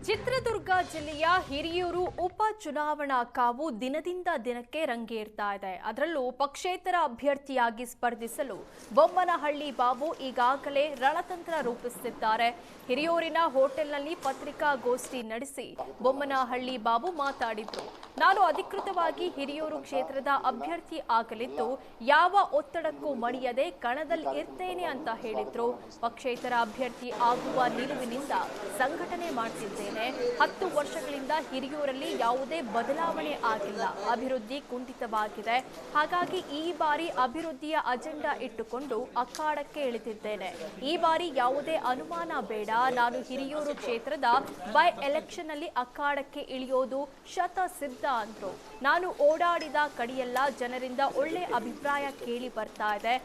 ಚಿತ್ರದುರ್ಗ ಜಿಲ್ಲೆಯ ಹಿರಿಯೂರು ಉಪ ಚುನಾವಣಾ ಕಾವು ದಿನದಿಂದ ದಿನಕ್ಕೆ ರಂಗೇರ್ತಾ ಇದೆ. ಅದರಲ್ಲೂ ಪಕ್ಷೇತರ ಅಭ್ಯರ್ಥಿಯಾಗಿ ಸ್ಪರ್ಧಿಸಲು ಬೊಮ್ಮನಹಳ್ಳಿ ಬಾಬು ಈಗಾಗಲೇ ರಣತಂತ್ರ ರೂಪಿಸುತ್ತಿದ್ದಾರೆ. ಹಿರಿಯೂರಿನ ಹೋಟೆಲ್ನಲ್ಲಿ ಪತ್ರಿಕಾಗೋಷ್ಠಿ ನಡೆಸಿ ಬೊಮ್ಮನಹಳ್ಳಿ ಬಾಬು ಮಾತಾಡಿದ್ರು. ನಾನು ಅಧಿಕೃತವಾಗಿ ಹಿರಿಯೂರು ಕ್ಷೇತ್ರದ ಅಭ್ಯರ್ಥಿ ಆಗಲಿದ್ದು ಯಾವ ಒತ್ತಡಕ್ಕೂ ಮಣಿಯದೆ ಕಣದಲ್ಲಿ ಇರ್ತೇನೆ ಅಂತ ಹೇಳಿದ್ರು. ಪಕ್ಷೇತರ ಅಭ್ಯರ್ಥಿ ಆಗುವ ನಿಲುವಿನಿಂದ ಸಂಘಟನೆ ಮಾಡ್ತಿದ್ದೇನೆ. 10 ವರ್ಷಗಳಿಂದ ಹಿರಿಯೂರಲ್ಲಿ ಯಾವುದೇ ಬದಲಾವಣೆ ಆಗಿಲ್ಲ. ಅಭಿವೃದ್ಧಿ ಕುಂಠಿತವಾಗಿದೆ. ಹಾಗಾಗಿ ಈ ಬಾರಿ ಅಭಿವೃದ್ಧಿಯ ಅಜೆಂಡಾ ಇಟ್ಟುಕೊಂಡು ಅಖಾಡಕ್ಕೆ ಇಳಿದಿದ್ದೇನೆ. ಈ ಬಾರಿ ಯಾವುದೇ ಅನುಮಾನ ಬೇಡ. ನಾನು ಹಿರಿಯೂರು ಕ್ಷೇತ್ರದ ಬೈ ಎಲೆಕ್ಷನ್ ನಲ್ಲಿ ಅಖಾಡಕ್ಕೆ ಇಳಿಯೋದು ಶತಸಿದ್ಧ ಅಂದ್ರು. ನಾನು ಓಡಾಡಿದ ಕಡೆಯೆಲ್ಲ ಜನರಿಂದ ಒಳ್ಳೆ ಅಭಿಪ್ರಾಯ ಕೇಳಿ ಬರ್ತಾ ಇದೆ.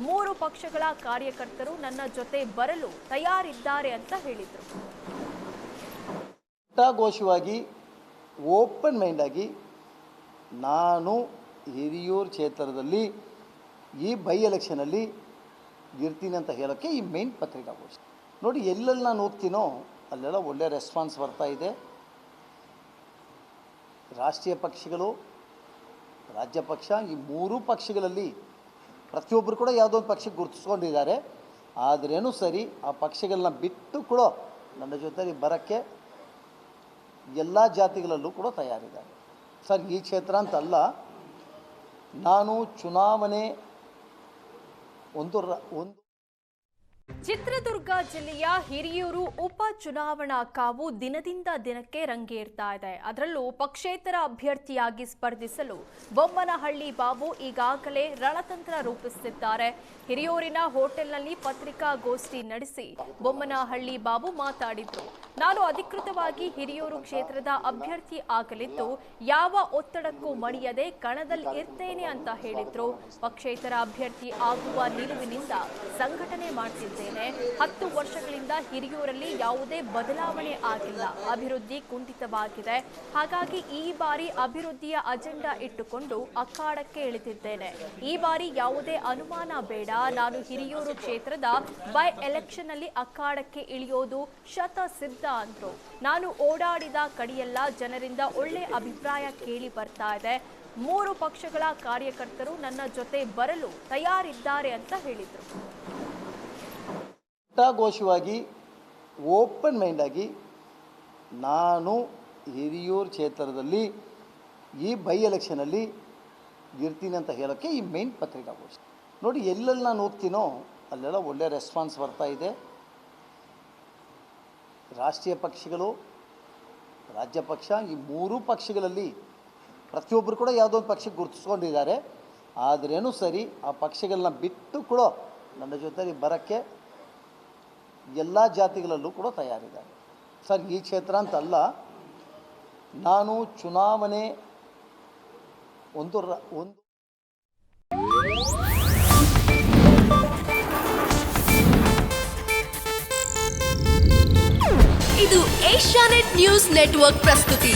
3 ಪಕ್ಷಗಳ ಕಾರ್ಯಕರ್ತರು ನನ್ನ ಜೊತೆ ಬರಲು ತಯಾರಿದ್ದಾರೆ ಅಂತ ಹೇಳಿದರು. ಘೋಷವಾಗಿ ಓಪನ್ ಮೈಂಡ್ ಆಗಿ ನಾನು ಹಿರಿಯೂರು ಕ್ಷೇತ್ರದಲ್ಲಿ ಈ ಬೈ ಎಲೆಕ್ಷನಲ್ಲಿ ಇರ್ತೀನಿ ಅಂತ ಹೇಳೋಕ್ಕೆ ಈ ಮೈನ್ ಪತ್ರಿಕಾಗೋಷ್ಠಿ ನೋಡಿ. ಎಲ್ಲೆಲ್ಲಿ ನಾನು ಹೋಗ್ತೀನೋ ಅಲ್ಲೆಲ್ಲ ಒಳ್ಳೆ ರೆಸ್ಪಾನ್ಸ್ ಬರ್ತಾ ಇದೆ. ರಾಷ್ಟ್ರೀಯ ಪಕ್ಷಗಳು, ರಾಜ್ಯ ಪಕ್ಷ, ಈ 3 ಪಕ್ಷಗಳಲ್ಲಿ ಪ್ರತಿಯೊಬ್ಬರು ಕೂಡ ಯಾವುದೋ ಒಂದು ಪಕ್ಷಕ್ಕೆ ಗುರುತಿಸ್ಕೊಂಡಿದ್ದಾರೆ. ಆದ್ರೇನು ಸರಿ, ಆ ಪಕ್ಷಗಳನ್ನ ಬಿಟ್ಟು ಕೂಡ ನನ್ನ ಜೊತೆಲಿ ಬರೋಕ್ಕೆ ಎಲ್ಲ ಜಾತಿಗಳಲ್ಲೂ ಕೂಡ ತಯಾರಿದ್ದಾರೆ. ಸರ್, ಈ ಕ್ಷೇತ್ರ ಅಂತಲ್ಲ, ನಾನು ಚುನಾವಣೆ ಒಂದು ಚಿತ್ರದುರ್ಗ ಜಿಲ್ಲೆಯ ಹಿರಿಯೂರು ಉಪ ಚುನಾವಣಾ ಕಾವು ದಿನದಿಂದ ದಿನಕ್ಕೆ ರಂಗೇರ್ತಾ ಇದೆ. ಅದರಲ್ಲೂ ಪಕ್ಷೇತರ ಅಭ್ಯರ್ಥಿಯಾಗಿ ಸ್ಪರ್ಧಿಸಲು ಬೊಮ್ಮನಹಳ್ಳಿ ಬಾಬು ಈಗಾಗಲೇ ರಣತಂತ್ರ ರೂಪಿಸುತ್ತಿದ್ದಾರೆ. ಹಿರಿಯೂರಿನ ಹೋಟೆಲ್ನಲ್ಲಿ ಪತ್ರಿಕಾಗೋಷ್ಠಿ ನಡೆಸಿ ಬೊಮ್ಮನಹಳ್ಳಿ ಬಾಬು ಮಾತಾಡಿದ್ರು. ನಾನು ಅಧಿಕೃತವಾಗಿ ಹಿರಿಯೂರು ಕ್ಷೇತ್ರದ ಅಭ್ಯರ್ಥಿ ಆಗಲಿದ್ದು ಯಾವ ಒತ್ತಡಕ್ಕೂ ಮಣಿಯದೆ ಕಣದಲ್ಲಿ ಇರ್ತೇನೆ ಅಂತ ಹೇಳಿದ್ರು. ಪಕ್ಷೇತರ ಅಭ್ಯರ್ಥಿ ಆಗುವ ನಿಲುವಿನಿಂದ ಸಂಘಟನೆ ಮಾಡ್ತಿದ್ದೇನೆ. 10 ವರ್ಷಗಳಿಂದ ಹಿರಿಯೂರಲ್ಲಿ ಯಾವುದೇ ಬದಲಾವಣೆ ಆಗಿಲ್ಲ. ಅಭಿವೃದ್ಧಿ ಕುಂಠಿತವಾಗಿದೆ. ಹಾಗಾಗಿ ಈ ಬಾರಿ ಅಭಿವೃದ್ಧಿಯ ಅಜೆಂಡಾ ಇಟ್ಟುಕೊಂಡು ಅಖಾಡಕ್ಕೆ ಇಳಿದಿದ್ದೇನೆ. ಈ ಬಾರಿ ಯಾವುದೇ ಅನುಮಾನ ಬೇಡ. ನಾನು ಹಿರಿಯೂರು ಕ್ಷೇತ್ರದ ಬೈ ಎಲೆಕ್ಷನ್ ನಲ್ಲಿ ಅಖಾಡಕ್ಕೆ ಇಳಿಯೋದು ಶತಸಿದ್ಧ ಅಂದ್ರು. ನಾನು ಓಡಾಡಿದ ಕಡೆಯೆಲ್ಲ ಜನರಿಂದ ಒಳ್ಳೆ ಅಭಿಪ್ರಾಯ ಕೇಳಿ ಬರ್ತಾ ಇದೆ. 3 ಪಕ್ಷಗಳ ಕಾರ್ಯಕರ್ತರು ನನ್ನ ಜೊತೆ ಬರಲು ತಯಾರಿದ್ದಾರೆ ಅಂತ ಹೇಳಿದರು. ಘೋಷವಾಗಿ ಓಪನ್ ಮೈಂಡ್ ಆಗಿ ನಾನು ಹಿರಿಯೂರು ಕ್ಷೇತ್ರದಲ್ಲಿ ಈ ಬೈ ಎಲೆಕ್ಷನಲ್ಲಿ ಇರ್ತೀನಿ ಅಂತ ಹೇಳೋಕ್ಕೆ ಈ ಮೈನ್ ಪತ್ರಿಕಾಗೋಷ್ಠಿ ನೋಡಿ. ಎಲ್ಲೆಲ್ಲಿ ನಾನು ಹೋಗ್ತೀನೋ ಅಲ್ಲೆಲ್ಲ ಒಳ್ಳೆ ರೆಸ್ಪಾನ್ಸ್ ಬರ್ತಾ ಇದೆ. ರಾಷ್ಟ್ರೀಯ ಪಕ್ಷಗಳು, ರಾಜ್ಯ ಪಕ್ಷ, ಈ 3 ಪಕ್ಷಗಳಲ್ಲಿ ಪ್ರತಿಯೊಬ್ಬರು ಕೂಡ ಯಾವುದೋ ಒಂದು ಪಕ್ಷಕ್ಕೆ ಗುರುತಿಸ್ಕೊಂಡಿದ್ದಾರೆ. ಆದ್ರೇನು ಸರಿ, ಆ ಪಕ್ಷಗಳನ್ನ ಬಿಟ್ಟು ಕೂಡ ನನ್ನ ಜೊತೆಲಿ ಬರೋಕ್ಕೆ ಎಲ್ಲ ಜಾತಿಗಳಲ್ಲೂ ಕೂಡ ತಯಾರಿದ್ದಾರೆ. ಸರ್, ಈ ಕ್ಷೇತ್ರ ಅಂತಲ್ಲ, ನಾನು ಚುನಾವಣೆ ಒಂದು ಇದು ಏಷ್ಯಾನೆಟ್ ನ್ಯೂಸ್ ನೆಟ್ವರ್ಕ್ ಪ್ರಸ್ತುತಿ.